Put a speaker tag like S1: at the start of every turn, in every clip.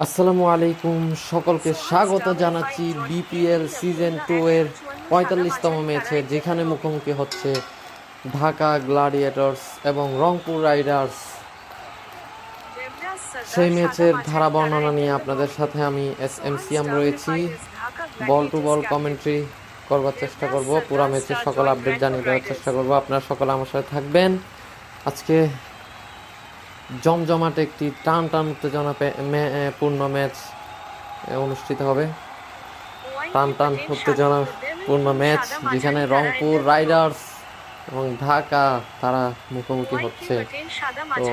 S1: আসসালামু আলাইকুম, সকলকে স্বাগত জানাচ্ছি বিপিএল সিজন 2 এর 45তম ম্যাচে, যেখানে মুখোমুখি হচ্ছে ঢাকা গ্ল্যাডিয়েটর্স এবং রংপুর রাইডার্স। সেই ম্যাচের ধারা বর্ণনা নিয়ে আপনাদের সাথে আমি এম সিয়াম রয়েছি। বল টু বল কমেন্ট্রি করবার চেষ্টা করব, পুরা ম্যাচের সকল আপডেট জানিয়ে দেওয়ার চেষ্টা করব। আপনারা সকলে আমার সাথে থাকবেন। আজকে জমজমাট একটি টান উত্তেজনা পূর্ণ ম্যাচ অনুষ্ঠিত হবে। টান উত্তেজনা পূর্ণ ম্যাচ, যেখানে রংপুর রাইডার্স এবং ঢাকা তারা মুখোমুখি হচ্ছে। তো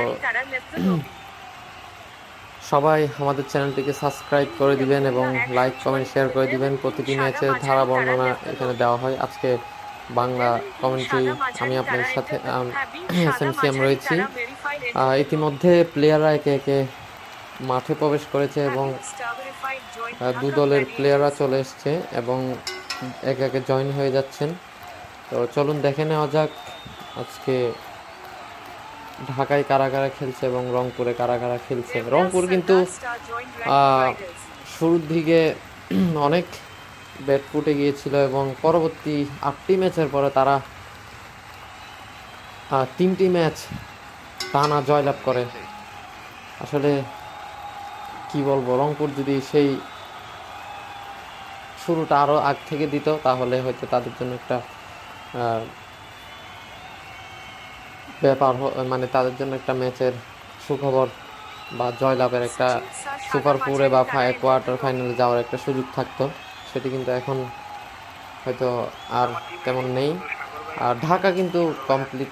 S1: সবাই আমাদের চ্যানেলটিকে সাবস্ক্রাইব করে দিবেন এবং লাইক কমেন্ট শেয়ার করে দিবেন। প্রতিটি ম্যাচের ধারা বর্ণনা এখানে দেওয়া হয়। আজকে বাংলা কমেন্ট্রি আমি আপনাদের সাথে এসএমসিএম রয়েছি। ইতিমধ্যে প্লেয়াররা একে একে মাঠে প্রবেশ করেছে এবং দু দলের প্লেয়াররা চলে এসছে এবং একে একে জয়েন হয়ে যাচ্ছেন। তো চলুন দেখে নেওয়া যাক আজকে ঢাকায় কারা কারা খেলছে এবং রংপুরে কারা কারা খেলছে। রংপুর কিন্তু শুরুর দিকে অনেক ব্যাট ফুটে গিয়েছিল এবং পরবর্তী 8টি ম্যাচের পরে তারা 3টি ম্যাচ টানা জয়লাভ করে। আসলে কি বলবো, রংপুর যদি সেই শুরুটা আরও আগ থেকে দিত তাহলে হয়তো তাদের জন্য একটা ব্যাপার, মানে তাদের জন্য একটা ম্যাচের সুখবর বা জয়লাভের একটা সুপার ফোরে বা কোয়ার্টার ফাইনালে যাওয়ার একটা সুযোগ থাকতো। সেটি কিন্তু এখন হয়তো আর তেমন নেই। আর ঢাকা কিন্তু কমপ্লিট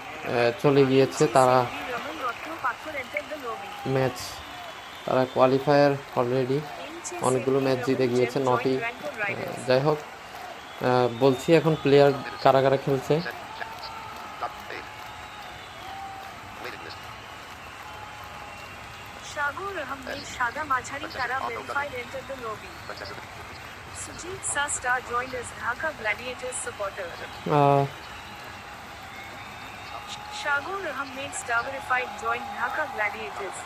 S1: চলে গিয়েছে, তারা ম্যাচ, তারা কোয়ালিফায়ার অলরেডি অনেকগুলো ম্যাচ জিতে গিয়েছে, 9টি। যাই হোক, বলছি এখন প্লেয়ার কারা কারা খেলছে।
S2: Shahur Ahmed Shada Majhari Tara verified entered the lobby. Sujit Sa star joined as Dhaka Gladiators supporter. Shahur Ahmed star verified joined Dhaka Gladiators.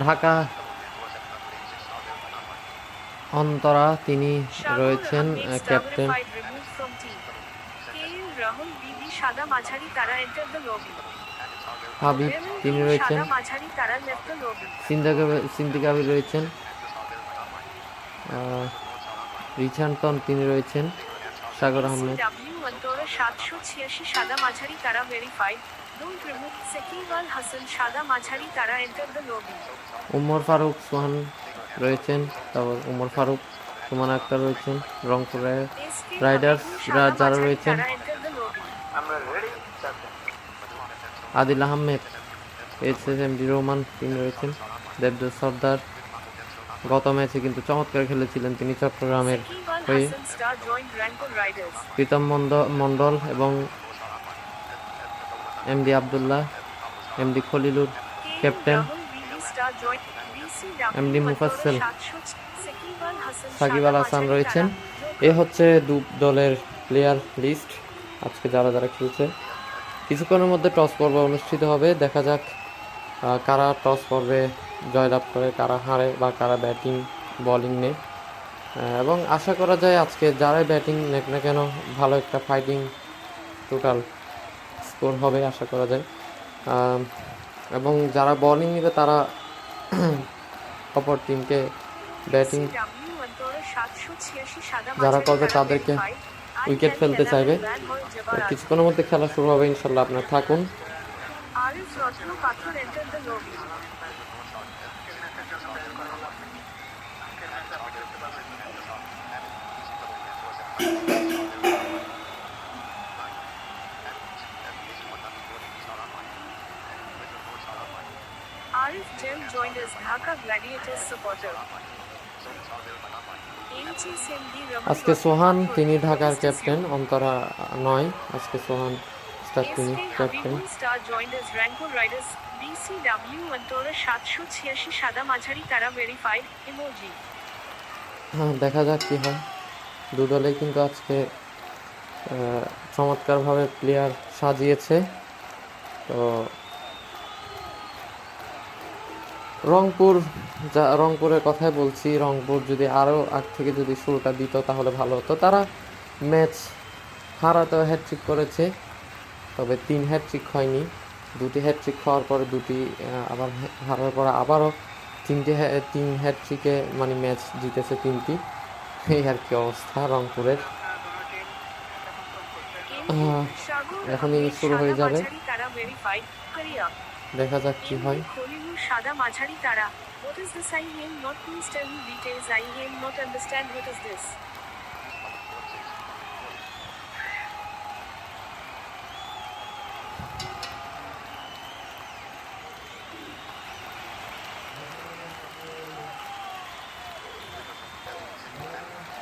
S1: Dhaka Antara তিনি রয়েছেন captain.
S2: Rahul BB Shada Majhari Tara entered the lobby.
S1: Habib তিনি রয়েছেন, সিন্দিকা আবির রয়েছেন, Richardson তিনি রয়েছেন, সাগর আহমেদ, উমর ফারুক সোহান রয়েছেন, তারপর উমর ফারুক, সুমান আক্তার রয়েছেন, রংপুর রাইডার্স যারা রয়েছেন, আদিল আহমেদ, এমডি রহমান তিনি রয়েছেন, দেবদূত সর্দার গত ম্যাচে কিন্তু চমৎকার খেলেছিলেন তিনি চট্টগ্রামের হয়ে, প্রীতম মন্ডল এবং MD Abdullah, MD Khalilur captain, MD Mufassel, Shakib Al Hasan রয়েছেন। এ হচ্ছে দু দলের প্লেয়ার লিস্ট আজকে যারা যারা খেলছে। কিছুক্ষণের মধ্যে টস পর্ব অনুষ্ঠিত হবে, দেখা যাক কারা টস পর্বে জয়লাভ করে, কারা হারে বা কারা ব্যাটিং বোলিং নেয়। এবং আশা করা যায় আজকে যারাই ব্যাটিং নেক না কেন ভালো একটা ফাইটিং টোটাল স্কোর হবে আশা করা যায়। এবং যারা বোলিং নেবে তারা অপর টিমকে ব্যাটিং যারা করবে তাদেরকে উইকেট ফেলতে চাইবে। কিছুক্ষণের মধ্যে খেলা শুরু হবে, ইনশাল্লাহ আপনারা থাকুন।
S2: Arif Jem joined as Dhaka Gladiators supporter.
S1: আজকে সোহান তিনি ঢাকার ক্যাপ্টেন, অন্তরা নয়। আজকে সোহান স্টার তিনি ক্যাপ্টেন। হ্যাঁ, দেখা যাক কি হয়। দু দলে কিন্তু আজকে চমৎকারভাবে প্লেয়ার সাজিয়েছে। তো রংপুর, যা রংপুরের কথাই বলছি, রংপুর যদি আরও আগ থেকে যদি শুরুটা দিত তাহলে ভালো হতো। তারা ম্যাচ হারাতেও হ্যাটট্রিক করেছে, তবে 3 হ্যাটট্রিক হয়নি, 2টি হ্যাটট্রিক হওয়ার পরে 2টি আবার হারার পরে আবারও 3 হ্যাটট্রিকে মানে ম্যাচ জিতেছে 3টি। এই আর কি অবস্থা রংপুরের। আহ,
S2: সাগর
S1: এখনই
S2: আহমেদ
S1: শুরু হয়ে
S2: সাদা
S1: যাবে,
S2: মাঝারি তারা ভেরিফাইড কোরিয়া।
S1: দেখা যাক কি হয়।
S2: খলিলুর সাদা মাঝারি তারা। What is this? I am not. Please tell me details. I am not understand. What is this?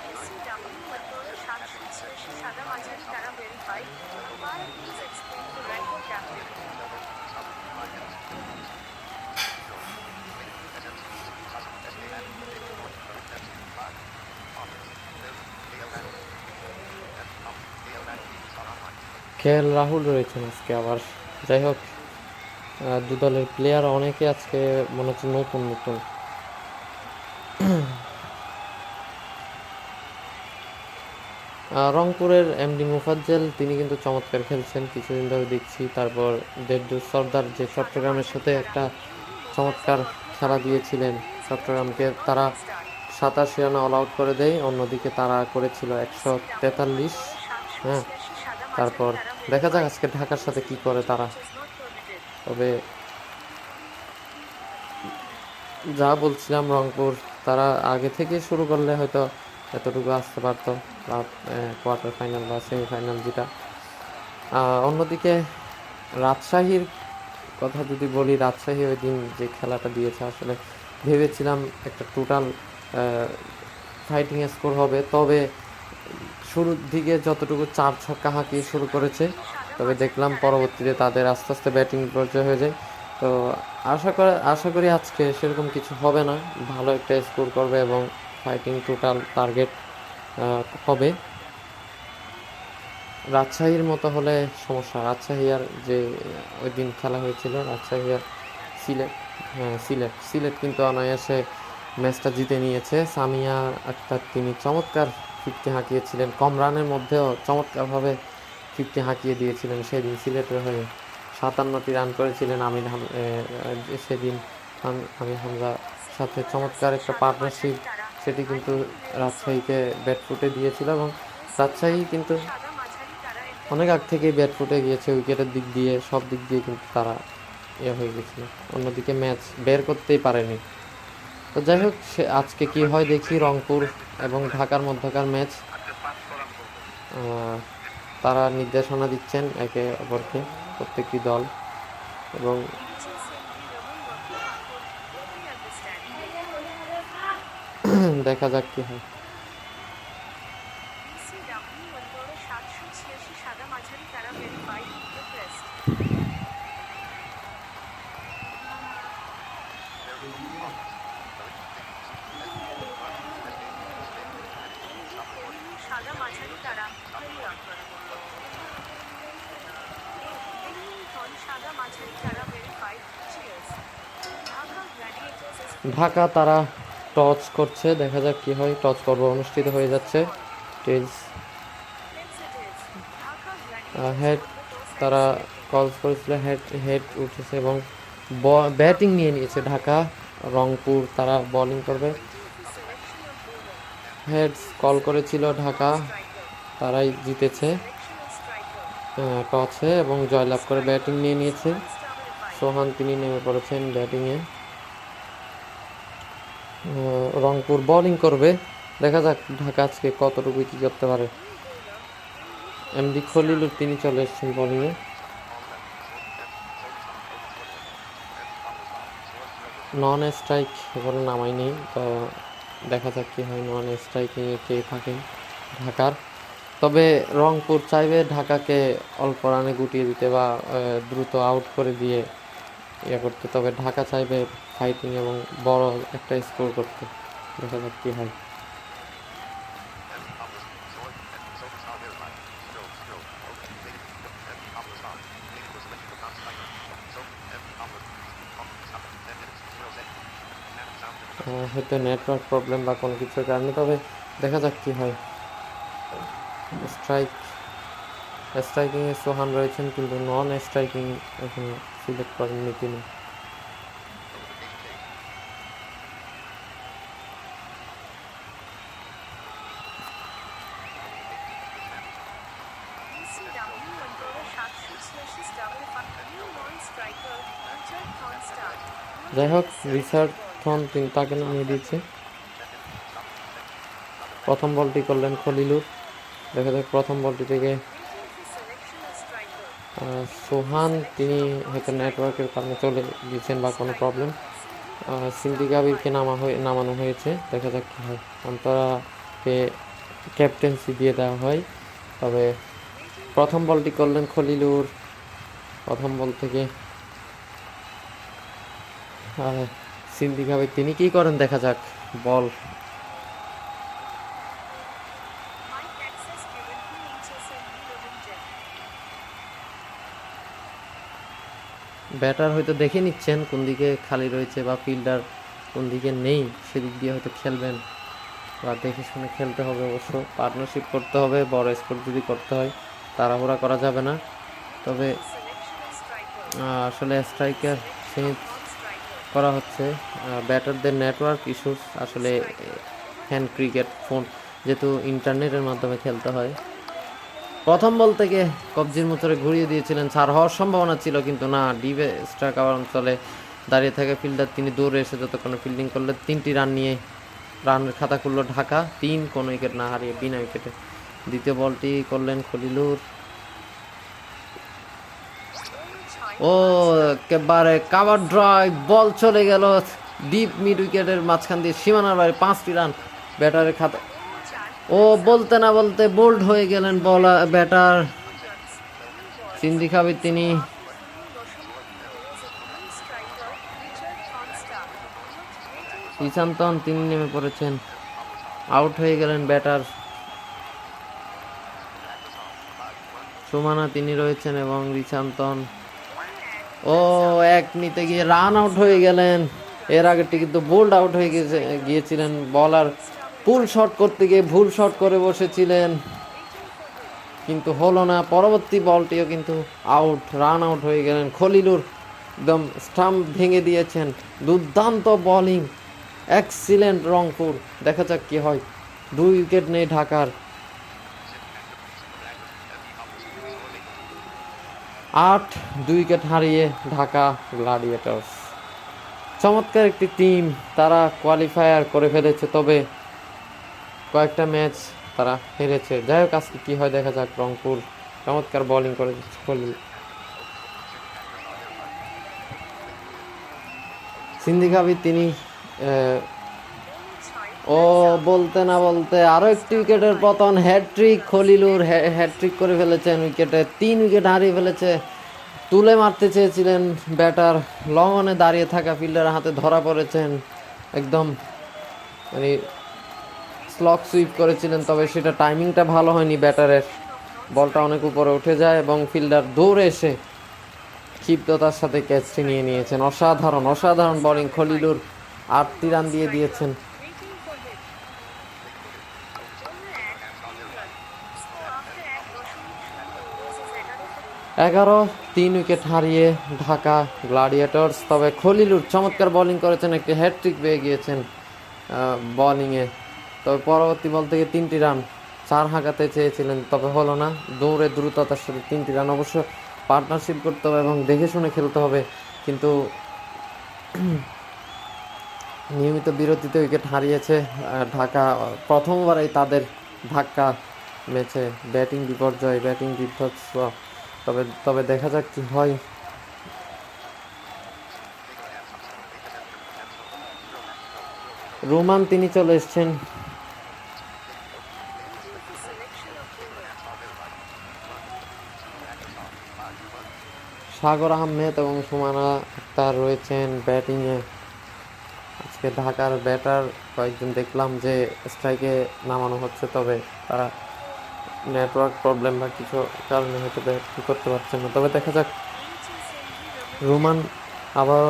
S2: ACW Mattor 786 সাদা মাঝারি তারা verified. Kumar, please explain the rank of captain.
S1: KL Rahul রয়েছেন আজকে আবার। যাই হোক, দু দলের প্লেয়ার অনেকে আজকে মনে হচ্ছে নতুন নতুন। রংপুরের এমডি মুফাজ্জেল তিনি কিন্তু চমৎকার খেলছেন কিছুদিন ধরে দেখছি। তারপর দেবদূত সর্দার যে চট্টগ্রামের সাথে একটা চমৎকার খেলা দিয়েছিলেন, চট্টগ্রামকে তারা 87 রানে অল আউট করে দেয়, অন্যদিকে তারা করেছিল 143। হ্যাঁ, তারপর দেখা যাক আজকে ঢাকার সাথে কি করে তারা। তবে যা বলছিলাম, রংপুর তারা আগে থেকে শুরু করলে হয়তো এতটুকু আসতে পারতো, কোয়ার্টার ফাইনাল বা সেমিফাইনাল যেটা। অন্যদিকে রাজশাহীর কথা যদি বলি, রাজশাহী ওই দিন যে খেলাটা দিয়েছে আসলে ভেবেছিলাম একটা টোটাল ফাইটিং স্কোর হবে, তবে শুরুর দিকে যতটুকু 4 ছক্কা হাঁকিয়ে শুরু করেছে, তবে দেখলাম পরবর্তীতে তাদের আস্তে আস্তে ব্যাটিং পর্যায়ে হয়ে যায়। তো আশা করি আজকে সেরকম কিছু হবে না, ভালো একটা স্কোর করবে এবং ফাইটিং টোটাল টার্গেট হবে। রাজশাহীর মতো হলে সমস্যা। রাজশাহী আর যে ওই দিন খেলা হয়েছিল, রাজশাহী আর সিলেট, হ্যাঁ সিলেট কিন্তু অনায়াসে ম্যাচটা জিতে নিয়েছে। সামিয়া আক্তার তিনি চমৎকার 50 হাঁকিয়েছিলেন, কম রানের মধ্যেও চমৎকারভাবে 50 হাঁকিয়ে দিয়েছিলেন সেদিন সিলেটের হয়ে। 57টি রান করেছিলেন সেদিন আমির হামজার সাথে চমৎকার একটা পার্টনারশিপ, সেটি কিন্তু রাজশাহীকে ব্যাট ফুটে দিয়েছিল এবং রাজশাহী কিন্তু অনেক আগ থেকেই ব্যাট ফুটে গিয়েছে, উইকেটের দিক দিয়ে সব দিক দিয়ে কিন্তু তারা হয়ে গেছিল, অন্যদিকে ম্যাচ বের করতেই পারেনি। তো যাই হোক, আজকে কি হয় দেখি। রংপুর এবং ঢাকার মধ্যকার ম্যাচ, তারা নির্দেশনা দিচ্ছেন একে অপরকে, প্রত্যেকটি দল, এবং দেখা যাক কি হয়।
S2: সাদা মাঝারি তারা ভেরিফাইড রিকোয়েস্ট। সাদা মাঝারি তারা সাদা মাঝারি তারা verified cheers. Dhaka Gladiators
S1: Dhaka তারা টস করছে, দেখা যাক কি হয়। টস পর্ব অনুষ্ঠিত হয়ে যাচ্ছে। টেলস হেড তারা কল করেছিল, হেড উঠেছে এবং ব্যাটিং নিয়ে নিয়েছে ঢাকা। রংপুর তারা বোলিং করবে। হেডস কল করেছিল ঢাকা, তারাই জিতেছে টসে এবং জয়লাভ করে ব্যাটিং নিয়ে নিয়েছে। সোহান তিনি নেমে পড়েছেন ব্যাটিংয়ে। রংপুর বোলিং করবে, দেখা যাক ঢাকা আজকে কতটুকু কী করতে পারে। এমডি খলিলুর তিনি চলে এসেছেন বোলিংয়ে। নন স্ট্রাইক এবারে নামাই নেই, তো দেখা যাক কি হয়, নন স্ট্রাইকিংয়ে কে থাকেন ঢাকার। তবে রংপুর চাইবে ঢাকাকে অল্প রানে গুটিয়ে দিতে বা দ্রুত আউট করে দিয়ে করতে, তবে ঢাকা চাইবে ফাইটিং এবং বড় একটা স্কোর করতে। দেখা যাক কি হয়। হয়তো নেটওয়ার্ক প্রবলেম বা কোনো কিছুর কারণে, তবে দেখা যাক কী হয়। স্ট্রাইকিংয়ে সোহান রয়েছেন, কিন্তু নন স্ট্রাইকিং এখন সিলেক্ট করেননি তিনি।
S2: ECW 786/5 new non-striker Richard Thornstad.
S1: যাই হোক, রিচার্ড থন তাকে নামিয়ে দিয়েছে। প্রথম বলটি করলেন খলিলুর। দেখা যাক প্রথম বলটি থেকে
S2: Waiting for selection of striker.
S1: সোহান, তিনি হয়তো নেটওয়ার্কের কারণে চলে গিয়েছেন বা কোনো প্রবলেম। সিন্দি গাবিরকে নামানো হয়েছে। দেখা যাক কী হয়। অন্তরাকে ক্যাপ্টেন্সি দিয়ে দেওয়া হয়। তবে প্রথম বলটি করলেন খলিলুর। প্রথম বল থেকে সিন্দি গাবির তিনি কী করেন দেখা যাক। বল
S2: Mike access given to HSMB Revington.
S1: Batter হয়তো দেখে নিচ্ছেন কোন দিকে খালি রয়েছে বা ফিল্ডার কোন দিকে নেই, সেদিক দিয়ে হয়তো খেলবেন বা দেখে শুনে খেলতে হবে। অবশ্য পার্টনারশিপ করতে হবে, বড় স্কোর যদি করতে হয় তাড়াহুড়া করা যাবে না। তবে
S2: Selection of striker.
S1: আসলে স্ট্রাইকার চেঞ্জ
S2: Non-striker.
S1: করা হচ্ছে। ব্যাটারদের নেটওয়ার্ক ইস্যুস, আসলে হ্যান্ড ক্রিকেট ফোন যেহেতু ইন্টারনেটের মাধ্যমে খেলতে হয়। প্রথম বল থেকে কবজির মোচরে ঘুরিয়ে দিয়েছিলেন, ছাড় হওয়ার সম্ভাবনা ছিল, কিন্তু না, ডিপে স্ট্রাইক অঞ্চলে দাঁড়িয়ে থাকা ফিল্ডার তিনি দৌড়ে এসে যতক্ষণে ফিল্ডিং করলে 3টি রান নিয়ে রানের খাতা খুলল ঢাকা। 3, কোনো উইকেট না হারিয়ে বিনা উইকেটে। দ্বিতীয় বলটি করলেন খলিলুর। ও একেবারে কাভার ড্রাইভ, বল চলে গেল ডিপ মিড উইকেটের মাঝখান দিয়ে সীমানার বাইরে। 5টি রান ব্যাটারের খাতা। ও বলতে না বলতে বোল্ড হয়ে গেলেন ব্যাটার সিন্দি গাবির তিনি। ইশান্তন তিনি নেমে পড়েছেন, আউট হয়ে গেলেন ব্যাটার সুমানা তিনি রয়েছেন এবং রিশান্তন। ও এক নিতে গিয়ে রান আউট হয়ে গেলেন। এর আগেরটি কিন্তু বোল্ড আউট হয়ে গিয়েছিলেন। বলার পুল শট করতে গিয়ে ভুল শট করে বসেছিলেন, কিন্তু হলো না। পরবর্তী বলটিও কিন্তু আউট, রান আউট হয়ে গেলেন। খলিলুর একদম স্টাম্প ভেঙে দিয়েছেন। দুর্দান্ত বোলিং, এক্সিলেন্ট রংপুর। দেখা যাক কি হয়। 2 উইকেট নেই ঢাকার। 2 উইকেট হারিয়ে ঢাকা গ্ল্যাডিয়েটর্স। চমৎকার একটি টিম, তারা কোয়ালিফায়ার করে ফেলেছে, তবে কয়েকটা ম্যাচ তারা হেরেছে। যাই হোক, আজকে কী হয় দেখা যাক। রংপুর চমৎকার বোলিং করে দিচ্ছে খলিল। সিন্দি গাবির তিনি ও বলতে না বলতে আরও একটি উইকেটের পতন। হ্যাটট্রিক খলিলুর, হ্যাটট্রিক করে ফেলেছেন উইকেটে। 3 উইকেট হারিয়ে ফেলেছে। তুলে মারতে চেয়েছিলেন ব্যাটার, লং অনে দাঁড়িয়ে থাকা ফিল্ডারের হাতে ধরা পড়েছেন। একদম মানে স্লক সুইপ করেছিলেন, তবে সেটা টাইমিংটা ভালো হয়নি ব্যাটারের। বলটা অনেক উপরে উঠে যায় এবং ফিল্ডার দৌড়ে এসে ক্ষিপ্রতার সাথে ক্যাচটি নিয়ে নিয়েছেন। অসাধারণ বোলিং খলিলুর। 8টি রান দিয়ে দিয়েছেন। 3 উইকেট হারিয়ে ঢাকা গ্ল্যাডিয়েটর্স। তবে খলিলুর চমৎকার বোলিং করেছেন, একটি হ্যাটট্রিক পেয়ে গিয়েছেন বোলিংয়ে। তবে পরবর্তী বল থেকে 3টি রান 4 হাঁকাতে চেয়েছিলেন, তবে হলো না। দৌড়ে দ্রুততার সাথে 3টি রান। অবশ্য পার্টনারশিপ করতে হবে এবং দেখে শুনে খেলতে হবে, কিন্তু নিয়মিত বিরতিতে উইকেট হারিয়েছে ঢাকা। প্রথমবারেই তাদের ধাক্কা ম্যাচে ব্যাটিং বিপর্যয়, ব্যাটিং বিধ্বস্ত। তবে দেখা যাক কি হয়। রোমান তিনি চলে এসছেন। সাগর আহমেদ এবং সুমানা আক্তার রয়েছেন ব্যাটিংয়ে। আজকে ঢাকার ব্যাটার কয়েকজন দেখলাম যে স্ট্রাইকে নামানো হচ্ছে, তবে তারা নেটওয়ার্ক প্রবলেম বা কিছু কারণে হয়তো ব্যাটিং করতে পারছেন না। তবে দেখা যাক। রোমান আবার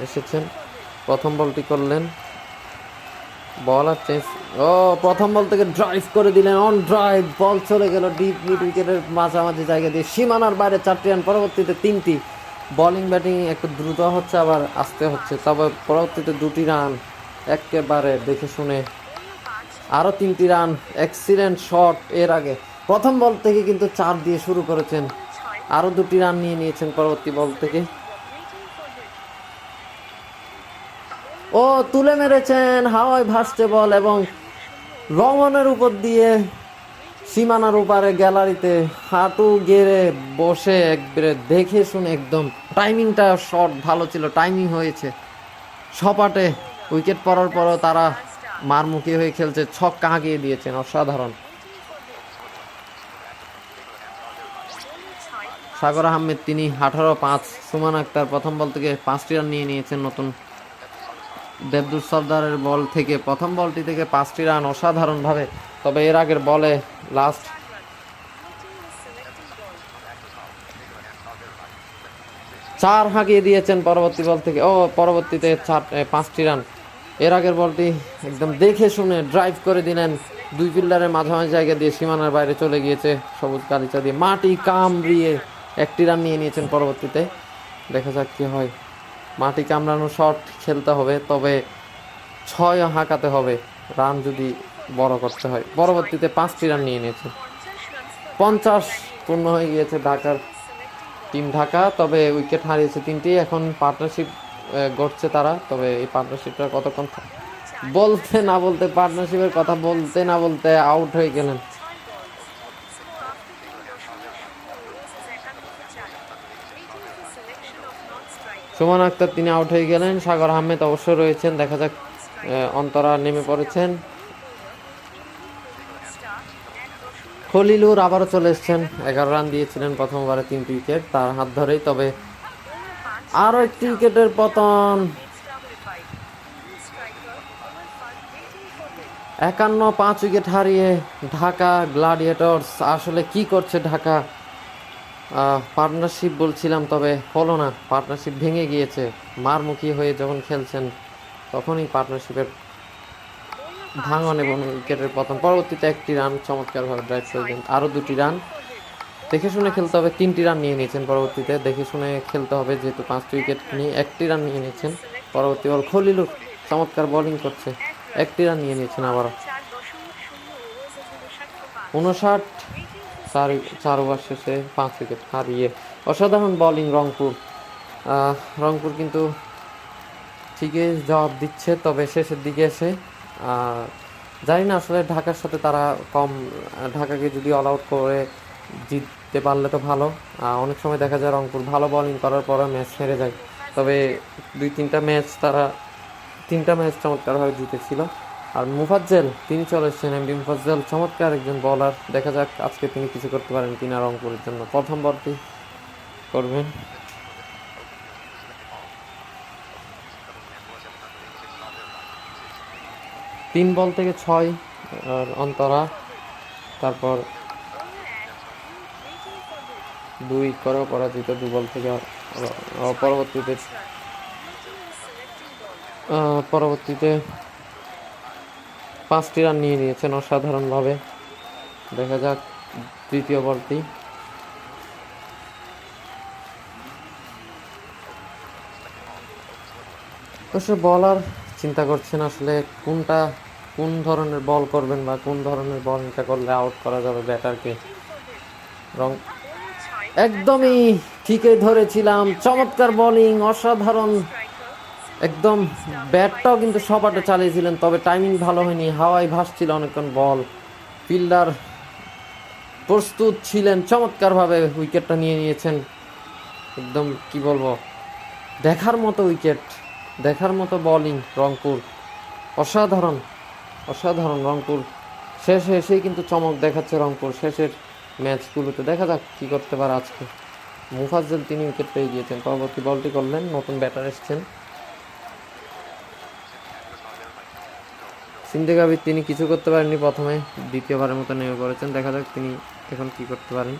S1: এসেছেন, প্রথম বলটি করলেন। বল আর চেঞ্জ। ও প্রথম বল থেকে ড্রাইভ করে দিলেন, অন ড্রাইভ, বল চলে গেল ডিপ মিড উইকেটের মাঝামাঝি জায়গা দিয়ে সীমানার বাইরে 4টি রান। পরবর্তীতে 3টি। বোলিং ব্যাটিং একটু দ্রুত হচ্ছে আবার আস্তে হচ্ছে, তবে পরবর্তীতে 2টি রান একেবারে দেখে শুনে। আরও 3টি রান, এক্সিলেন্ট শট। এর আগে প্রথম বল থেকে কিন্তু 4 দিয়ে শুরু করেছেন, আরও 2টি রান নিয়ে নিয়েছেন পরবর্তী বল থেকে। ও তুলে মেরেছেন, হাওয়ায় ভাসছে বল এবং রমনের উপর দিয়ে সীমানার উপরে গ্যালারিতে হাঁটু গেড়ে বসে একবারে দেখে শুনে একদম। টাইমিংটা শট ভালো ছিল, টাইমিং হয়েছে সপাটে। উইকেট পড়ার পরও তারা মারমুখী হয়ে খেলছে, ছক্কা হাঁকিয়ে দিয়েছেন, অসাধারণ। সাগর আহমেদ তিনি 18-5। সুমন আক্তার প্রথম বল থেকে 5টি রান নিয়ে নিয়েছেন নতুন। দেবদূত সর্দারের বল থেকে প্রথম বলটি থেকে 5টি রান অসাধারণভাবে। তবে এর আগের বলে লাস্ট 4 হাঁকিয়ে দিয়েছেন পরবর্তী বল থেকে। পরবর্তীতে 5টি রান। এর আগের বলটি একদম দেখে শুনে ড্রাইভ করে দিলেন, 2 ফিল্ডারের মাঝামাঝি জায়গা দিয়ে সীমানার বাইরে চলে গিয়েছে, সবুজ গালিচা দিয়ে মাটি কামড়িয়ে 1টি রান নিয়ে নিয়েছেন পরবর্তীতে। দেখা যাক কি হয়। মাটি কামড়ানো শট খেলতে হবে, তবে 6 হাঁকাতে হবে রান যদি বড় করতে হয়। পরবর্তীতে 5টি রান নিয়ে নিয়েছে, 50 পূর্ণ হয়ে গিয়েছে ঢাকার টিম ঢাকা। তবে উইকেট হারিয়েছে 3টি। এখন পার্টনারশিপ গড়ছে তারা, তবে এই পার্টনারশিপটা কতক্ষণ বলতে না বলতে, পার্টনারশিপের কথা বলতে না বলতে আউট হয়ে গেলেন। সুমন আক্তার তিনি আউট হয়ে গেলেন, সাগর আহমেদ অবশ্য রয়েছেন। দেখা যাক, অন্তরা নেমে পড়েছেন। খলিলুর আবারও চলে এসছেন, 11 রান দিয়েছিলেন প্রথম ওভারে 3টি উইকেট তার হাত ধরেই। তবে আরও একটি উইকেটের পতন। 51-5 উইকেট হারিয়ে ঢাকা গ্ল্যাডিয়েটর্স। আসলে কি করছে ঢাকা? পার্টনারশিপ বলছিলাম, তবে হলো না, পার্টনারশিপ ভেঙে গিয়েছে। মারমুখী হয়ে যখন খেলছেন তখনই পার্টনারশিপের ভাঙন এবং উইকেটের পতন। পরবর্তীতে 1টি রান চমৎকারভাবে ড্রাইভ করেছেন, আরও 2টি রান। দেখে শুনে খেলতে হবে, 3টি রান নিয়ে নিয়েছেন পরবর্তীতে। দেখে শুনে খেলতে হবে যেহেতু 5টি উইকেট নিয়ে 1টি রান নিয়ে নিয়েছেন। পরবর্তী বল খলিলুর চমৎকার বোলিং করছে, 1টি রান নিয়ে নিয়েছেন আবারও। 59 ওভার শেষে 5 উইকেট হারিয়ে অসাধারণ বোলিং রংপুর। রংপুর কিন্তু ঠিকই জবাব দিচ্ছে, তবে শেষের দিকে এসে জানি না আসলে ঢাকার সাথে তারা কম। ঢাকাকে যদি অল আউট করে জিততে পারলে তো ভালো। অনেক সময় দেখা যায় রংপুর ভালো বোলিং করার পরে ম্যাচ হেরে যায়, তবে 2-3টা ম্যাচ তারা 3টা ম্যাচ চমৎকারভাবে জিতেছিল। আর মুফাজ্জেল তিনি চলে এসেছেন, এমডি মুফাজ্জেল চমৎকার একজন বলার। দেখা যাক আজকে তিনি কিছু করতে পারেন কিনা রংপুরের জন্য। প্রথম বলটি করবেন। তিন বল থেকে 6 আর অন্তরা, তারপর 2 করেও পরাজিত 2 বল থেকে। পরবর্তীতে 5টি রান নিয়ে নিয়েছেন অসাধারণভাবে। দেখা যাক তৃতীয় বলটি। অবশ্য বলার চিন্তা করছেন আসলে কোন ধরনের বল করবেন বা কোন ধরনের বলটা করলে আউট করা যাবে ব্যাটারকে। একদমই ঠিকই ধরেছিলাম, চমৎকার বোলিং, অসাধারণ একদম। ব্যাটটাও কিন্তু সপাটে চালিয়েছিলেন, তবে টাইমিং ভালো হয়নি, হাওয়ায় ভাসছিল অনেকক্ষণ বল। ফিল্ডার প্রস্তুত ছিলেন, চমৎকারভাবে উইকেটটা নিয়ে নিয়েছেন। একদম কি বলবো, দেখার মতো উইকেট, দেখার মতো বোলিং রংপুর। অসাধারণ রংপুর। শেষে এসেই কিন্তু চমক দেখাচ্ছে রংপুর শেষের ম্যাচগুলোতে। দেখা যাক কী করতে পারে আজকে। মুফাজ্জল তিনি উইকেট পেয়ে গিয়েছেন, পরবর্তী বলটি করলেন, নতুন ব্যাটার এসছেন সিন্দেক আবিদ। তিনি কিছু করতে পারেননি প্রথমে, দ্বিতীয়বারের মতো নেমে পড়েছেন। দেখা যাক তিনি এখন কি করতে পারেন।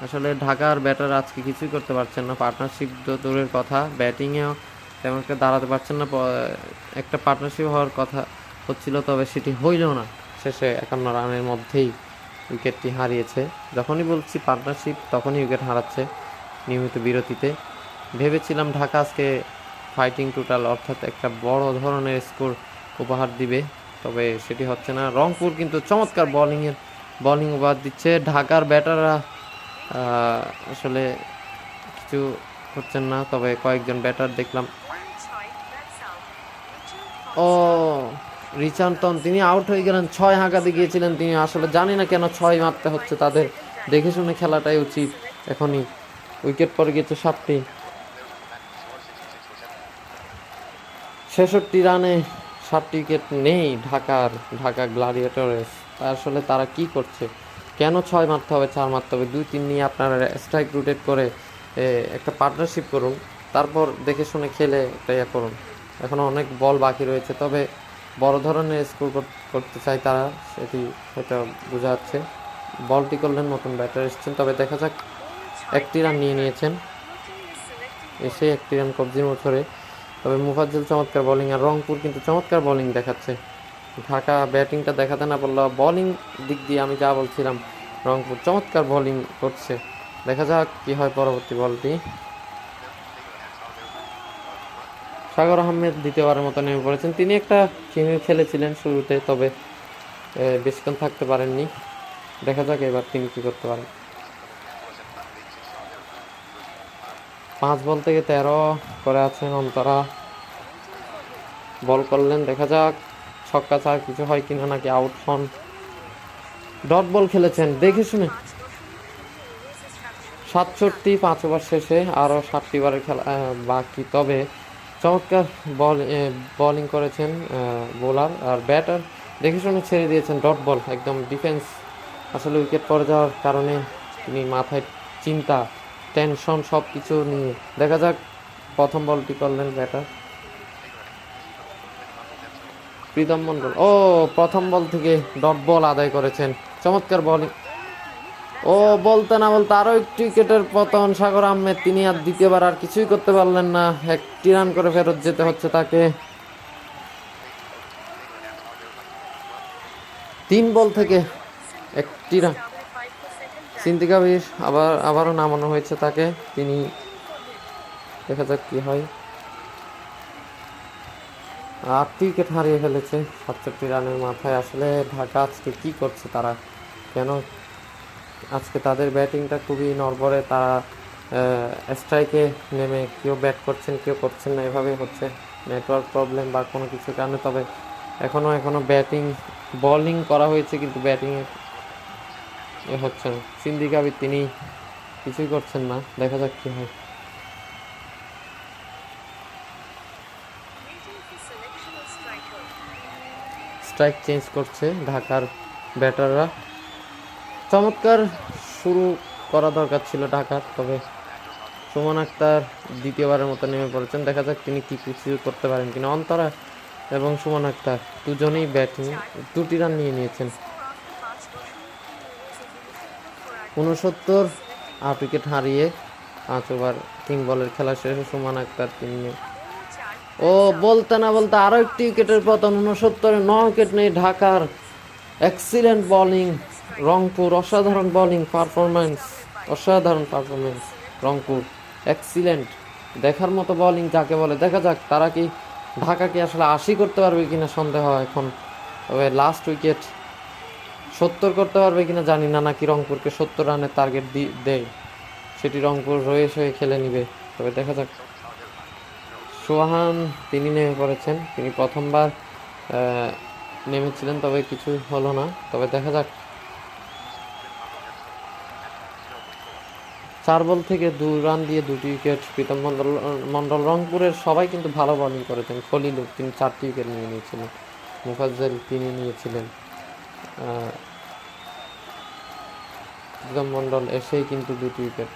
S1: আসলে ঢাকার ব্যাটার আজকে কিছুই করতে পারছেন না, পার্টনারশিপ তো দূরের কথা, ব্যাটিংয়েও তেমন একটা দাঁড়াতে পারছেন না। একটা পার্টনারশিপ হওয়ার কথা হচ্ছিল, তবে সেটি হইল না। শেষে 51 রানের মধ্যেই উইকেটটি হারিয়েছে। যখনই বলছি পার্টনারশিপ তখনই উইকেট হারাচ্ছে নিয়মিত বিরতিতে। ভেবেছিলাম ঢাকা আজকে ফাইটিং টোটাল অর্থাৎ একটা বড় ধরনের স্কোর উপহার দিবে, তবে সেটি হচ্ছে না। রংপুর কিন্তু চমৎকার বোলিং উপহার দিচ্ছে। ঢাকার ব্যাটাররা আসলে কিছু করছেন না, তবে কয়েকজন ব্যাটার দেখলাম। ও রিচার্ডসন তিনি আউট হয়ে গেলেন, 6 হাঁকাতে গিয়েছিলেন তিনি। আসলে জানি না কেন 6 মারতে হচ্ছে তাদের, দেখে শুনে খেলাটাই উচিত। এখনই উইকেট পড়ে গেছে 7টি। 66 রানে 7টি উইকেট নেই ঢাকা গ্ল্যাডিয়েটরেস। আসলে তারা কি করছে? কেন 6 মারতে হবে, 4 মারতে হবে? 2-3 নিয়ে আপনারা স্ট্রাইক রোটেট করে একটা পার্টনারশিপ করুন, তারপর দেখে শুনে খেলে একটা ইয়ে করুন। এখনও অনেক বল বাকি রয়েছে, তবে বড় ধরনের স্কোর করতে চাই তারা, সেটি হয়তো বোঝা যাচ্ছে। বলটি করলেন, নতুন ব্যাটার এসেছেন, তবে দেখা যাক। 1টি রান নিয়ে নিয়েছেন, এসে 1টি রান কবজির মোছরে। তবে মুফাজ্জল চমৎকার বোলিং, আর রংপুর কিন্তু চমৎকার বোলিং দেখাচ্ছে। ঢাকা ব্যাটিংটা দেখাতে না পারলো, বোলিং দিক দিয়ে আমি যা বলছিলাম, রংপুর চমৎকার বোলিং করছে। দেখা যাক কি হয় পরবর্তী বলটি। সাগর আহমেদ দ্বিতীয়বারের মতো নেমে পড়েছেন। তিনি একটা খেলেছিলেন শুরুতে, তবে বেশিক্ষণ থাকতে পারেননি। দেখা যাক এবার তিনি কি করতে পারেন। 5 বল থেকে 13 করে আছেন অন্তরা। বল করলেন, দেখা যাক ছক্কা ছাড়া কিছু হয় কিনা, নাকি আউট হন। ডট বল খেলেছেন দেখে শুনে। 67, 5 ওভার শেষে আরও 7টি ওভারের খেলা বাকি। তবে চমৎকার বোলিং করেছেন বোলার, আর ব্যাটার দেখে শুনে ছেড়ে দিয়েছেন ডট বল, একদম ডিফেন্স। আসলে উইকেট পড়ে যাওয়ার কারণে তিনি মাথায় চিন্তা, টেনশন সব কিছু নিয়ে। দেখা যাক প্রথম বলটি করলেন ব্যাটার প্রীতম মণ্ডল। ও প্রথম বল থেকে ডট বল আদায় করেছেন, চমৎকার বোলিং। ও বলতে না বলতে আরও একটি উইকেটের পতন সাগর আহমেদ। তিনি আর দ্বিতীয়বার আর কিছুই করতে পারলেন না, 1টি রান করে ফেরত যেতে হচ্ছে তাকে। 3 বল থেকে 1টি রান। সিন্দিকা বীর আবারও নামানো হয়েছে তাকে, তিনি দেখা যাক কি হয়। 8টি উইকেট হারিয়ে ফেলেছে 67 রানের মাথায়। আসলে ঢাকা আজকে কি করছে তারা, কেন আজকে তাদের ব্যাটিংটা খুবই নড়বড়ে। তারা স্ট্রাইকে নেমে কেউ ব্যাট করছেন কেউ করছেন না, এভাবে হচ্ছে। নেটওয়ার্ক প্রবলেম বা কোনো কিছু কারণে। তবে এখনো বোলিং করা হয়েছে, কিন্তু ব্যাটিংয়ে হচ্ছে না। সিন্দিকা বীর তিনি কিছুই করছেন না, দেখা যাক কি হয়। স্ট্রাইক চেঞ্জ করছে ঢাকার ব্যাটাররা। চমৎকার শুরু করা দরকার ছিল ঢাকার, তবে সুমন আক্তার দ্বিতীয়বারের মতো নেমে পড়েছেন। দেখা যাক তিনি কি কিছু করতে পারেন কিনা। অন্তরা এবং সুমন আক্তার দুজনেই ব্যাটিং 2টি রান নিয়ে নিয়েছেন। 69, 8 উইকেট হারিয়ে 5 ওভার 3 বলের খেলা শেষে সুমন আক্তার তিনি। ও বলতে না বলতে আরও একটি উইকেটের পতন। 69-এ 9 উইকেট নেই ঢাকার। এক্সিলেন্ট বোলিং রংপুর, অসাধারণ বোলিং পারফরমেন্স, রংপুর এক্সিলেন্ট, দেখার মতো বোলিং যাকে বলে। দেখা যাক তারা কি ঢাকাকে আসলে 80 করতে পারবে কিনা সন্দেহ এখন। তবে লাস্ট উইকেট 70 করতে পারবে কিনা জানি না, নাকি রংপুরকে 70 রানের টার্গেট দেয়, সেটি রংপুর রয়ে খেলে নিবে। তবে দেখা যাক। সোহান তিনি নেমে পড়েছেন, তিনি প্রথমবার নেমেছিলেন, তবে কিছু হলো না। তবে দেখা যাক। 4 বল থেকে 2 রান দিয়ে 2টি উইকেট প্রীতম মণ্ডল। রংপুরের সবাই কিন্তু ভালো বোলিং করেছেন। খলিল তিনি 4টি উইকেট নিয়ে নিয়েছিলেন, মুফাজ্জল তিনি নিয়েছিলেন, প্রীতম মণ্ডল এসেই কিন্তু 2টি উইকেট।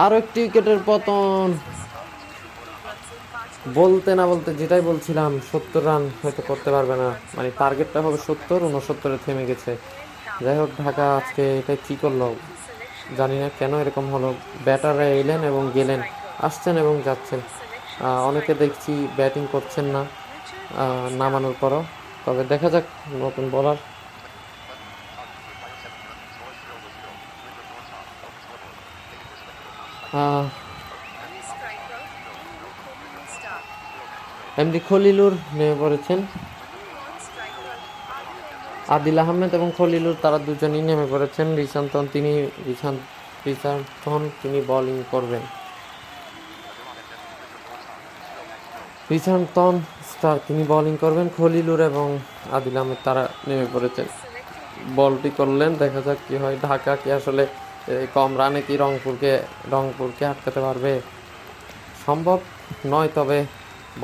S1: আরও একটি উইকেটের পতন। বলতে না বলতে যেটাই বলছিলাম, 70 রান হয়তো করতে পারবে না, মানে টার্গেটটা হবে 70, 69-এ থেমে গেছে। যাই হোক, ঢাকা আজকে এটা কী করলো জানি না, কেন এরকম হলো। ব্যাটাররা এলেন এবং গেলেন, আসছেন এবং যাচ্ছেন। অনেকে দেখছি ব্যাটিং করছেন না, নামানোর পরও। তবে দেখা যাক নতুন bowler.
S2: New striker, Kohli star.
S1: MD Khalilur নেমে পড়েছেন।
S2: New non-striker,
S1: আদিল আহমেদ এবং খলিলুর তারা দুজনই নেমে পড়েছেন। রিশান্তন তিনি বোলিং করবেন। রিশান্তন স্টার তিনি বোলিং করবেন। খলিলুর এবং আদিল আহমেদ তারা নেমে পড়েছেন।
S2: selecting
S1: বলটি করলেন, দেখা যাক কি হয়। ঢাকা কি আসলে কম রানে কি রংপুরকে আটকাতে পারবে? সম্ভব নয়, তবে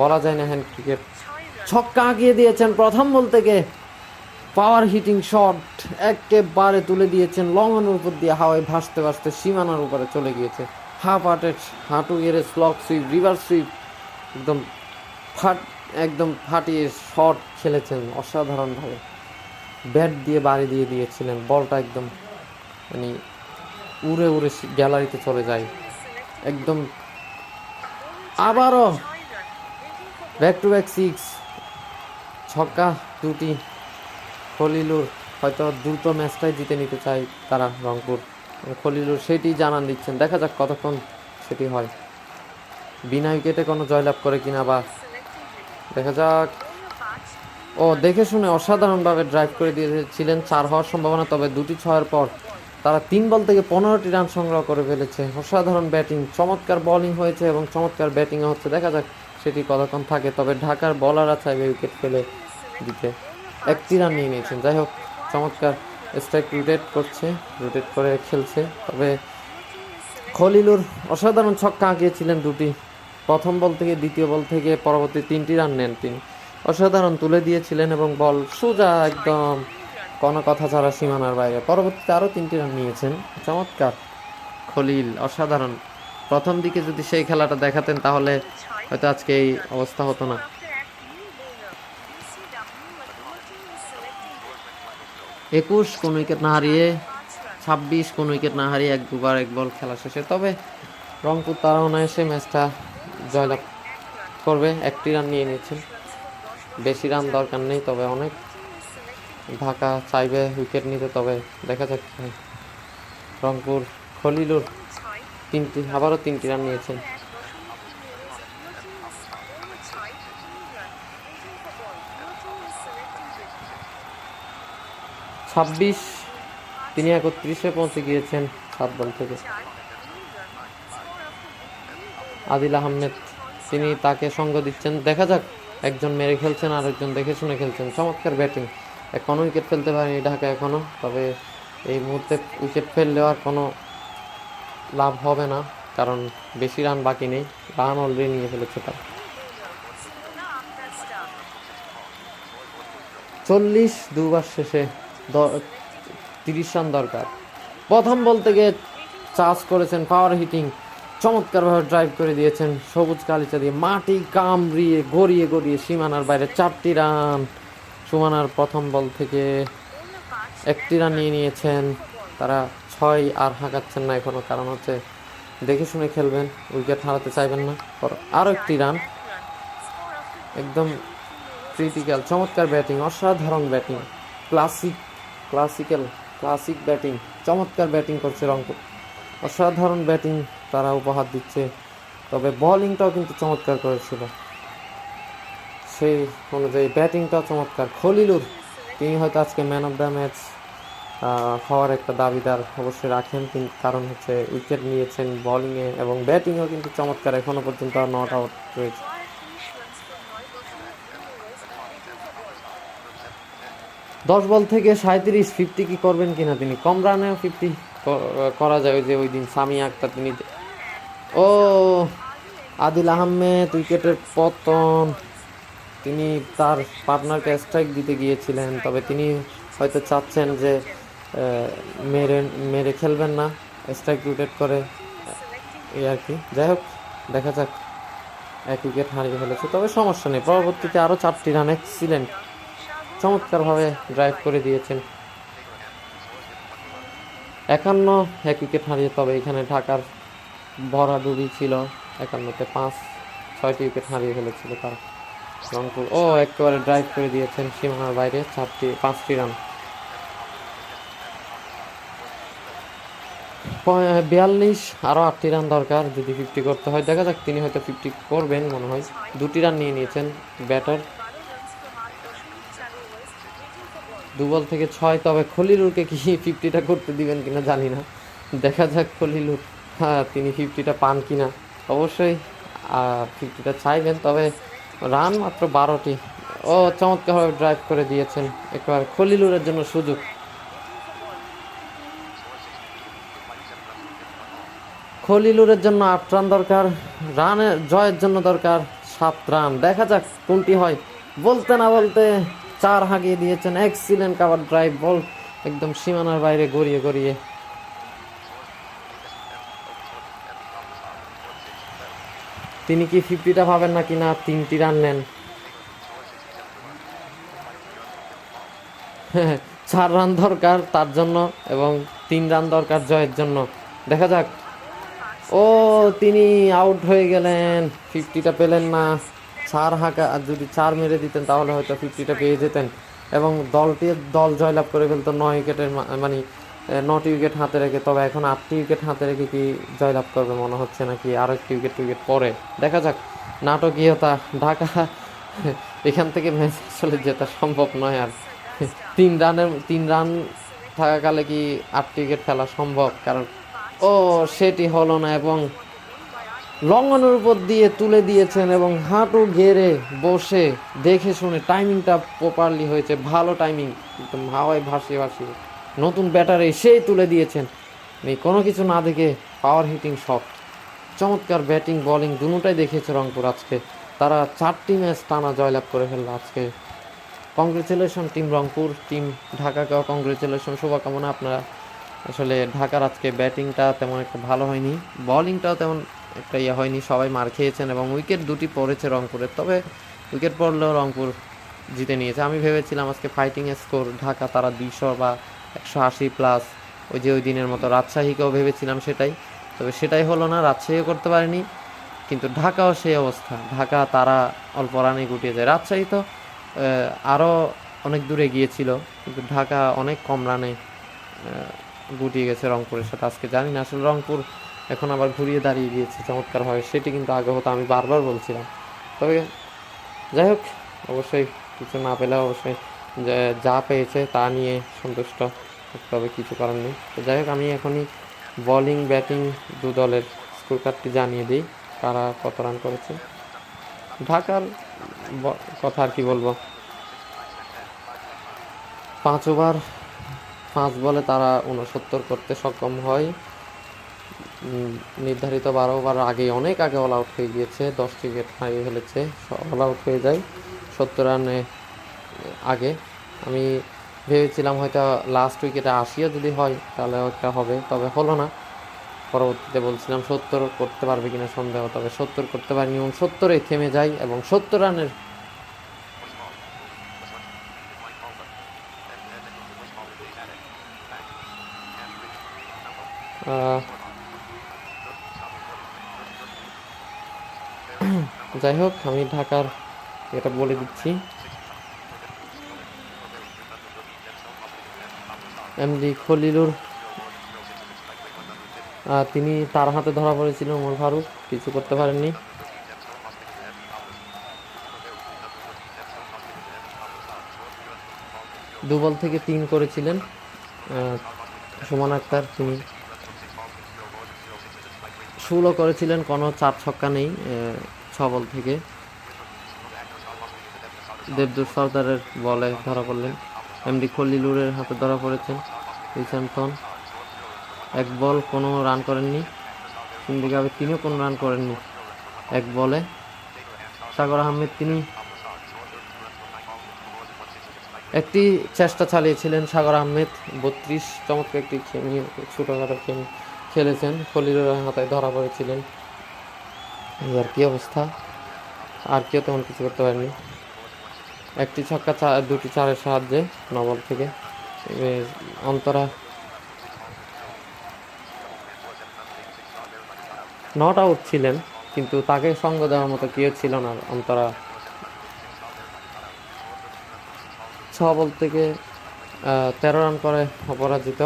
S1: বলা যায় না হ্যান্ড ক্রিকেট।
S2: 6 run.
S1: ছক্কা আগিয়ে দিয়েছেন প্রথম বল থেকে। পাওয়ার হিটিং শট একেবারে তুলে দিয়েছেন লঙ্ঘনের উপর দিয়ে, হাওয়ায় ভাসতে ভাসতে সীমানার উপরে চলে গিয়েছে। হাফ হার্টেড, হাঁটু গেড়ে স্লগ সুইপ, রিভার সুইপ, একদম একদম ফাটিয়ে শট খেলেছেন অসাধারণভাবে। ব্যাট দিয়ে বাড়ি দিয়ে দিয়েছিলেন, বলটা একদম মানে উড়ে উড়ে গ্যালারিতে চলে যায়
S2: Selecting
S1: একদম। আবারও
S2: 6 run. Waiting for
S1: back to back six, ছক্কা দুটি। খলিলুর হয়তো দ্রুত ম্যাচটাই জিতে নিতে চায় তারা রংপুর। খলিলুর সেটি জানান দিচ্ছেন, দেখা যাক কতক্ষণ সেটি হয়। বিনা উইকেটে কোনো জয়লাভ করে কিনা, বা
S2: selecting
S1: দেখা যাক।
S2: ball.
S1: ও দেখে শুনে অসাধারণভাবে ড্রাইভ করে দিয়েছিলেন, 4 হওয়ার সম্ভাবনা। তবে দুটি ছয়ের পর তারা 3 বল থেকে 15টি রান সংগ্রহ করে ফেলেছে। অসাধারণ ব্যাটিং, চমৎকার বোলিং হয়েছে এবং চমৎকার ব্যাটিংও হচ্ছে। দেখা যাক সেটি কতক্ষণ থাকে। তবে ঢাকার বলাররা চাইবে উইকেট ফেলে দিতে। একটি রান নিয়ে নিয়েছেন। যাই হোক, চমৎকার স্ট্রাইক রোটেট করে খেলছে। তবে খলিলুর অসাধারণ ছক্কা আঁকিয়েছিলেন দুটি। প্রথম বল থেকে দ্বিতীয় বল থেকে পরবর্তী 3টি রান নেন তিনি। অসাধারণ তুলে দিয়েছিলেন এবং বল সোজা একদম কোনো কথা ছাড়া সীমানার বাইরে। পরবর্তীতে আরও 3টি রান নিয়েছেন। চমৎকার খলিল, অসাধারণ। প্রথম দিকে যদি সেই খেলাটা দেখাতেন তাহলে হয়তো আজকে এই অবস্থা হতো না।
S2: After act new bowler. BCW team is selecting
S1: 21 কোন উইকেট না হারিয়ে,
S2: 5 run.
S1: 26 কোন উইকেট না হারিয়ে 1-2 বার 1 বল খেলা শেষে। তবে রংপুর তারা অনায়াসে ম্যাচটা জয়লাভ করবে। 1টি রান নিয়ে নিয়েছেন, বেশি রান দরকার নেই। তবে অনেক ঢাকা চাইবে উইকেট নিতে। তবে দেখা যাক কি হয়। রংপুর খলিলুর
S2: 6
S1: আবারও 3টি রান নিয়েছেন।
S2: Selecting
S1: 26 তিনি 31-এ পৌঁছে গিয়েছেন 7 বল থেকে। আদিল আহমেদ তিনি তাকে সঙ্গ দিচ্ছেন। দেখা যাক, একজন মেরে খেলছেন আর একজন দেখে শুনে খেলছেন। চমৎকার ব্যাটিং। এখনও উইকেট ফেলতে পারেনি ঢাকা এখনও। তবে এই মুহূর্তে উইকেট ফেললেও আর কোনো লাভ হবে না, কারণ বেশি রান বাকি নেই। রান অলরেডি নিয়ে ফেলেছে তারা। 40 2 বার শেষে 30 রান দরকার। প্রথম বল থেকে চার্জ করেছেন, পাওয়ার হিটিং, চমৎকারভাবে ড্রাইভ করে দিয়েছেন সবুজ গালিচা দিয়ে, মাটি কামড়িয়ে গড়িয়ে সীমানার বাইরে। 4টি রান। সুমানার প্রথম বল থেকে 1টি রান নিয়ে নিয়েছেন তারা। 6 আর হাঁকাচ্ছেন না এখনো, কারণ হচ্ছে দেখে শুনে খেলবেন, উইকেট হারাতে চাইবেন না। আরও 1টি রান, একদম ক্রিটিক্যাল। চমৎকার ব্যাটিং, অসাধারণ ব্যাটিং, ক্লাসিক ব্যাটিং। চমৎকার ব্যাটিং করছে রংপুর, অসাধারণ ব্যাটিং তারা উপহার দিচ্ছে। তবে বোলিংটাও কিন্তু চমৎকার করেছিল, সেই অনুযায়ী ব্যাটিংটাও চমৎকার। খলিলুর তিনি হয়তো আজকে ম্যান অফ দ্য ম্যাচ হওয়ার একটা দাবিদার অবশ্যই রাখেন, কারণ হচ্ছে উইকেট নিয়েছেন বোলিংয়ে এবং ব্যাটিংও কিন্তু চমৎকার। এখনও পর্যন্ত নট আউট রয়েছে। 10 বল থেকে 37 কি করবেন কিনা তিনি। কম রানেও 50 করা যায়। যে ওই দিন সামি আক্তার তিনি। ও আদিল আহমেদ উইকেটের পতন। তিনি তার পার্টনারকে স্ট্রাইক দিতে গিয়েছিলেন, তবে তিনি হয়তো চাচ্ছেন যে মেরে খেলবেন না, স্ট্রাইক রোটেট করে এই আর কি। যাই হোক, দেখা যাক। 1 উইকেট হারিয়ে ফেলেছে, তবে সমস্যা নেই। পরবর্তীতে আরও 4টি রান এক্সিলেন্ট, চমৎকারভাবে ড্রাইভ করে দিয়েছেন। 1 উইকেট হারিয়ে। তবে এখানে ঢাকার ভরাডুবি ছিল, 51-তে 6টি উইকেট হারিয়ে ফেলেছিল তারা। রংপুর ও একেবারে ড্রাইভ করে দিয়েছেন সীমানার বাইরে, 5টি রান। 42, আরও 8টি রান দরকার যদি 50 করতে হয়। দেখা যাক, তিনি হয়তো 50 করবেন মনে হয়। 2টি রান নিয়ে নিয়েছেন batter.
S2: 12 runs from our 4 overs, waiting for ball.
S1: 2 বল থেকে 6, তবে খলিলুরকে কি 50টা করতে দিবেন কিনা জানি না। দেখা যাক খলিলুর তিনি 50টা পান কিনা। অবশ্যই 50টা চাইবেন, তবে রান মাত্র 12টি। ও চমৎকারভাবে ড্রাইভ করে দিয়েছেন, একেবারে খলিলুরের জন্য সুযোগ। খলিলুরের জন্য 8 রান দরকার, রানের জয়ের জন্য দরকার 7 রান। দেখা যাক কোনটি হয়। বলতে না বলতে 4 হাঁকিয়ে দিয়েছেন। এক্সিলেন্ট কাভার ড্রাইভ, বল একদম সীমানার বাইরে গড়িয়ে গড়িয়ে। তিনি কি 50টা পাবেন না কিনা? 3টি রান নেন। 4 রান দরকার তার জন্য এবং 3 রান দরকার জয়ের জন্য। দেখা যাক। ও তিনি আউট হয়ে গেলেন, 50টা পেলেন না। 4 হাঁকা, আর যদি 4 মেরে দিতেন তাহলে হয়তো 50টা পেয়ে যেতেন এবং দল জয়লাভ করে ফেলতো 9 উইকেটের, মানে 9টি উইকেট হাতে রেখে। তবে এখন 8টি উইকেট হাতে রেখে কি জয়লাভ করবে মনে হচ্ছে নাকি আরও একটি উইকেট পরে। দেখা যাক। নাটকীয়তা ঢাকা, এখান থেকে ম্যাচ আসলে জেতা সম্ভব নয়। আর 3 রান থাকাকালে কি 8টি উইকেট ফেলা সম্ভব? কারণ সেটি হলো না এবং লঙ্ঘনের উপর দিয়ে তুলে দিয়েছেন এবং হাঁটু গেড়ে বসে দেখে শুনে টাইমিংটা প্রপারলি হয়েছে, ভালো টাইমিং, একদম হাওয়ায় ভাসিয়ে ভাসিয়ে নতুন ব্যাটারে সেই তুলে দিয়েছেন। কোনো কিছু না দেখে পাওয়ার হিটিং শট। চমৎকার ব্যাটিং বোলিং দুটোটাই দেখিয়েছে রংপুর আজকে। তারা 4টি ম্যাচ টানা জয়লাভ করে ফেললো আজকে। কংগ্রেচুলেশন টিম রংপুর, টিম ঢাকাকেও কংগ্রেচুলেশন, শুভকামনা। আপনারা আসলে ঢাকার আজকে ব্যাটিংটা তেমন একটা ভালো হয়নি, বোলিংটাও তেমন একটা হয়নি, সবাই মার খেয়েছেন এবং উইকেট 2টি পড়েছে রংপুরের। তবে উইকেট পড়লেও রংপুর জিতে নিয়েছে। আমি ভেবেছিলাম আজকে ফাইটিং স্কোর ঢাকা তারা 200 বা 180 প্লাস, ওই দিনের মতো। রাজশাহীকেও ভেবেছিলাম সেটাই, তবে সেটাই হলো না, রাজশাহীও করতে পারেনি। কিন্তু ঢাকাও সেই অবস্থা, ঢাকা তারা অল্প রানে গুটিয়ে যায়। রাজশাহী তো আরও অনেক দূরে গিয়েছিল, কিন্তু ঢাকা অনেক কম রানে গুটিয়ে গেছে রংপুরের সাথে। আজকে জানি না আসলে রংপুর এখন আবার ঘুরিয়ে দাঁড়িয়ে গিয়েছে চমৎকারভাবে, সেটি কিন্তু আগে হতো, আমি বারবার বলছিলাম। তবে যাই হোক, অবশ্যই কিছু না পেলে অবশ্যই যা পেয়েছে তা নিয়ে সন্তুষ্ট থাকতে হবে, কিছু করার নেই। তো যাই হোক, আমি এখনই বোলিং ব্যাটিং 2 দলের স্কোর কার্ডটি জানিয়ে দিই, কারা কত রান করেছে। ঢাকার কথা আর কি বলবো, 5 ওভার 5 বলে তারা 69 করতে সক্ষম হয়। নির্ধারিত 12 ওভার আগে, অনেক আগে অল আউট হয়ে গিয়েছে, 10টি উইকেট হারিয়ে ফেলেছে, অল আউট হয়ে যায় 70 রানে আগে। আমি ভেবেছিলাম হয়তো লাস্ট উইকেটে 80ও যদি হয় তাহলে একটা হবে, তবে হলো না। পরবর্তীতে বলছিলাম 70 করতে পারবে কিনা সন্দেহ, তবে 70 করতে পারিনি, 69-এ থেমে যায় এবং 70 রানের যাই হোক, আমি ঢাকার এটা বলে দিচ্ছি। এমডি খলিলুর, তিনি তার হাতে ধরা পড়েছিলেন, ওমর ফারুক কিছু করতে পারেননি। 2 বল থেকে 3 করেছিলেন সুমন আক্তার, তিনি 16 করেছিলেন, কোনো 4 ছক্কা নেই 6 বল থেকে। দেবদূত সর্দারের বলে ধরা পড়লেন, এমডি খলিলুরের হাতে ধরা পড়েছেন রিচার্ডসন। 1 বল, কোনো রান করেননি। সিন্ডিক আবিদ, তিনিও কোনো রান করেননি 1 বলে। সাগর আহমেদ, তিনি একটি চেষ্টা চালিয়েছিলেন। সাগর আহমেদ 32, চমৎকার একটি ছোটোখাটো খেলেছেন। খলিলুরের হাতে ধরা পড়েছিলেন। আর কি অবস্থা, আর কেউ তেমন কিছু করতে পারেনি। একটি ছক্কা, 2টি চারের সাহায্যে 9 বল থেকে। অন্তরা নট আউট ছিলেন, কিন্তু তাকে সঙ্গ দেওয়ার মতো কেউ ছিল না। অন্তরা বল থেকে 13 রান করে অপরাজিত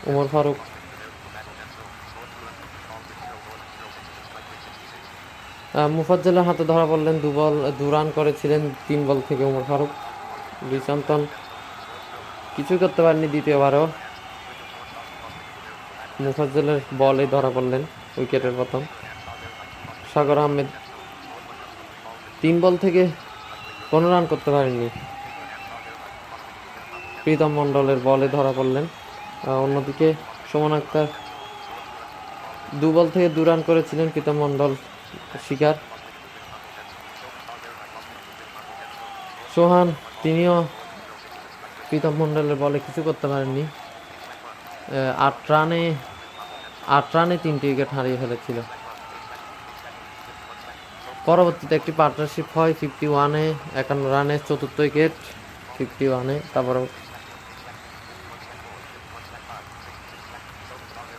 S1: উমর ফারুক। মুফাজ্জলের হাতে ধরা পড়লেন, 2 রান করেছিলেন 3 বল থেকে উমর ফারুক। রিচান্তন কিছুই করতে পারেননি দ্বিতীয়বারও, মুফাজ্জলের বলে ধরা পড়লেন, উইকেটের পতন। সাগর আহমেদ 3 বল থেকে কোনো রান করতে পারেননি, প্রীতম মণ্ডলের বলে ধরা পড়লেন। অন্যদিকে সুমন আক্তার 2 বল থেকে 2 রান করেছিলেন, প্রীতম মণ্ডল শিকার। সোহান তিনিও প্রীতম মণ্ডলের বলে কিছু করতে পারেননি। 8 রানে 3টি উইকেট হারিয়ে ফেলেছিল। পরবর্তীতে একটি পার্টনারশিপ হয় 51-এ 51 রানে, 4র্থ উইকেট 51-এ। তারপর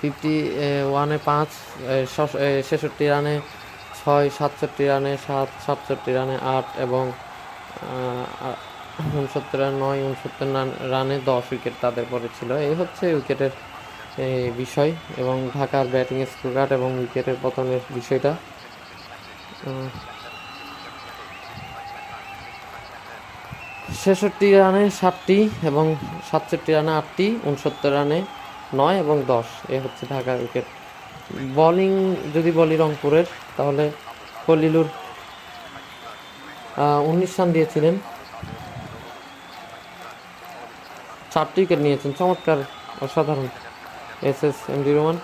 S1: 51-এ 5, 66 রানে 6, 67 রানে 7, 67 রানে 8 এবং 69 রানে 9, 69 রানে 10 উইকেট তাদের পরে ছিল। এই হচ্ছে উইকেটের বিষয় এবং ঢাকার ব্যাটিং স্কোরকার্ড এবং উইকেটের পতনের বিষয়টা। 66 রানে 7টি এবং 67 রানে 8টি, 69 রানে 9 এবং 10, এ হচ্ছে ঢাকার উইকেট। বোলিং যদি বলি রংপুরের, তাহলে খলিলুর 19 রান দিয়েছিলেন, 4টি উইকেট নিয়েছেন, চমৎকার অসাধারণ। এমডি রোমান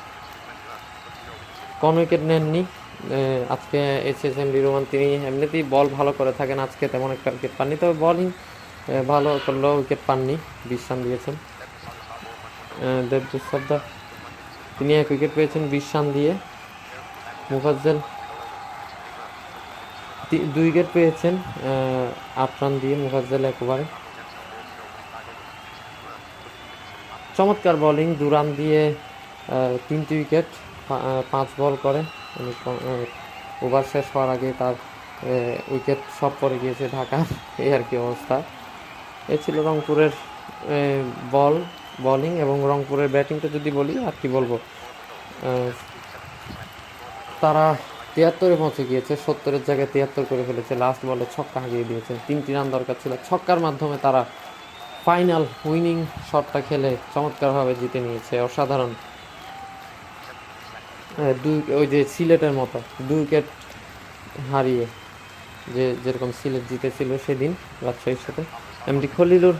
S1: কোন উইকেট নেননি আজকে। এমডি রোমান তিনি এমনিতেই বল ভালো করে থাকেন, আজকে তেমন একটা উইকেট পাননি, তবে বোলিং ভালো করলেও উইকেট পাননি, 20 রান দিয়েছেন। দেবদূত সর্দার তিনি 1 উইকেট পেয়েছেন 20 রান দিয়ে। মুফাজ্জল 2 উইকেট পেয়েছেন 8 রান দিয়ে, মুফাজ্জল 1 ওভারে। চমৎকার বোলিং, 2 রান দিয়ে 3টি উইকেট, 5 বল করে, ওভার শেষ হওয়ার আগে তার উইকেট সব পড়ে গিয়েছে ঢাকার, এই আর কি অবস্থা। এ ছিল রংপুরের বোলিং এবং রংপুরের ব্যাটিংটা যদি বলি আর কি বলবো। তারা 73-এ পৌঁছে গিয়েছে, 70-এর জায়গায় 73 করে ফেলেছে, লাস্ট বলে ছক্কা হারিয়ে দিয়েছে, 3টি রান দরকার ছিল, ছক্কার মাধ্যমে তারা ফাইনাল উইনিং শটটা খেলে চমৎকারভাবে জিতে নিয়েছে। অসাধারণ, ওই যে সিলেটের মতো 2 উইকেট হারিয়ে যেরকম সিলেট জিতেছিল সেদিন রাজশাহীর সাথে। এমডি খলিলুর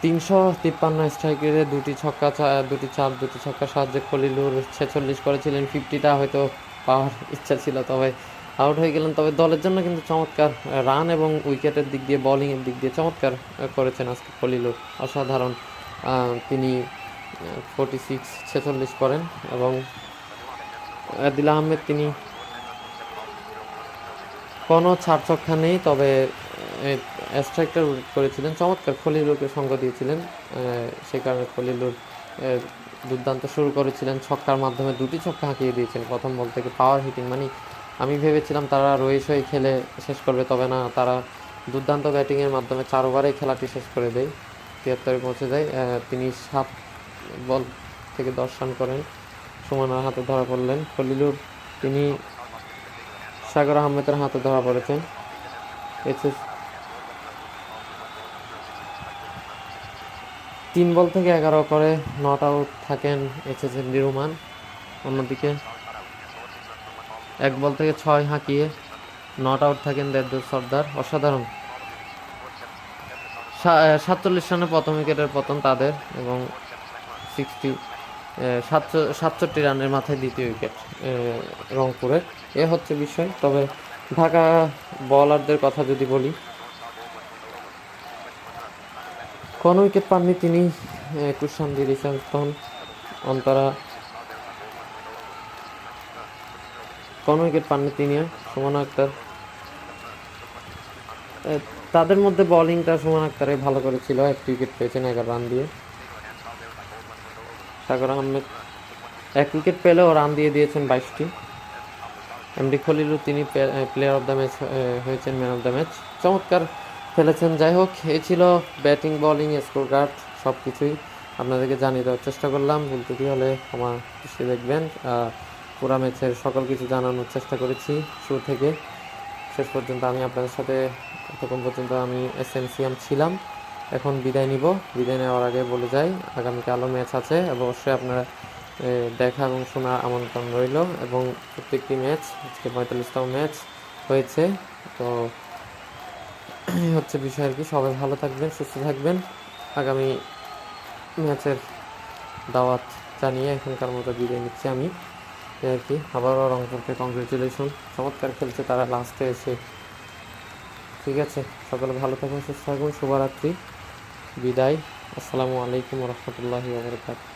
S1: 353 স্ট্রাইকে 2টি ছক্কা 2টি চার 2টি ছক্কার সাহায্যে খলিলুর 46 করেছিলেন। 50টা হয়তো পাওয়ার ইচ্ছা ছিল, তবে আউট হয়ে গেলেন। তবে দলের জন্য কিন্তু চমৎকার রান এবং উইকেটের দিক দিয়ে, বোলিংয়ের দিক দিয়ে চমৎকার করেছেন আজকে খলিলুর, অসাধারণ। তিনি 46 করেন এবং আদিল আহমেদ তিনি কোনো ছাড় ছক্কা নেই, তবে স্ট্রাইকটা করেছিলেন, চমৎকার খলিলুরকে সঙ্গ দিয়েছিলেন, সেই কারণে খলিলুর দুর্দান্ত শুরু করেছিলেন, ছক্কার মাধ্যমে 2টি ছক্কা হাঁকিয়ে দিয়েছেন প্রথম বল থেকে, পাওয়ার হিটিং। মানে আমি ভেবেছিলাম তারা রয়েস হয়ে খেলে শেষ করবে, তবে না, তারা দুর্দান্ত ব্যাটিংয়ের মাধ্যমে 4 ওভারেই খেলাটি শেষ করে দেয়, 73-এ পৌঁছে যায়। তিনি 7 বল থেকে 10 রান করেন, সুমনের হাতে ধরা পড়লেন। খলিলুর তিনি সাগর আহমেদের হাতে ধরা পড়েছেন। 3 বল থেকে 11 করে নট আউট থাকেন এমডি রোমান। অন্যদিকে 1 বল থেকে 6 হাঁকিয়ে নট আউট থাকেন দেবদূত সর্দার। অসাধারণ, 47 রানে প্রথম উইকেটের পতন তাদের এবং 67 রানের মাথায় দ্বিতীয় উইকেট রংপুরের, এ হচ্ছে বিষয়। তবে ঢাকা বোলারদের কথা যদি বলি, কোন উইকেট পাননি তিনি, কুশান্দি, রিচার্ডসন, অন্তরা, কোন উইকেট পাননি তিনি। সুমন আক্তার, তাদের মধ্যে বোলিংটা সুমন আক্তারে ভালো করেছিল, 1 উইকেট পেয়েছেন 11 রান দিয়ে। সাগর আহমেদ 1 উইকেট পেলেও রান দিয়ে দিয়েছেন 22টি। এমডি খলিলু তিনি প্লেয়ার অফ দ্য ম্যাচ হয়েছেন, ম্যান অফ দ্য ম্যাচ। চমৎকার খেলেছেন। যাই হোক, এই ছিল ব্যাটিং, বোলিং, স্কোর কার্ড সব কিছুই আপনাদেরকে জানিয়ে দেওয়ার চেষ্টা করলাম। ভুল ত্রুটি হলে ক্ষমা দৃষ্টি দেখবেন। পুরা ম্যাচের সকল কিছু জানানোর চেষ্টা করেছি শুরু থেকে শেষ পর্যন্ত। আমি আপনাদের সাথে এতক্ষণ পর্যন্ত আমি এসএনসিয়াম ছিলাম। এখন বিদায় নিব। বিদায় নেওয়ার আগে বলে যাই, আগামীকালও ম্যাচ আছে, অবশ্যই আপনারা দেখা এবং শোনার আমন্ত্রণ রইল। এবং প্রত্যেকটি ম্যাচ, আজকে 45তম ম্যাচ হয়েছে, তো এই হচ্ছে বিষয় আর কি। সবাই ভালো থাকবেন, সুস্থ থাকবেন। আগামী ম্যাচের দাওয়াত জানিয়ে এখনকার মতো বিদায় নিচ্ছি আমি, এই আর কি। আবারও রংপুরকে কংগ্রেচুলেশন, চমৎকার খেলছে তারা লাস্টে এসে। ঠিক আছে, সকলে ভালো থাকুন, সুস্থ থাকুন, শুভরাত্রি, বিদায়। আসসালামু আলাইকুম রহমতুল্লাহি ওয়া বারাকাতুহু।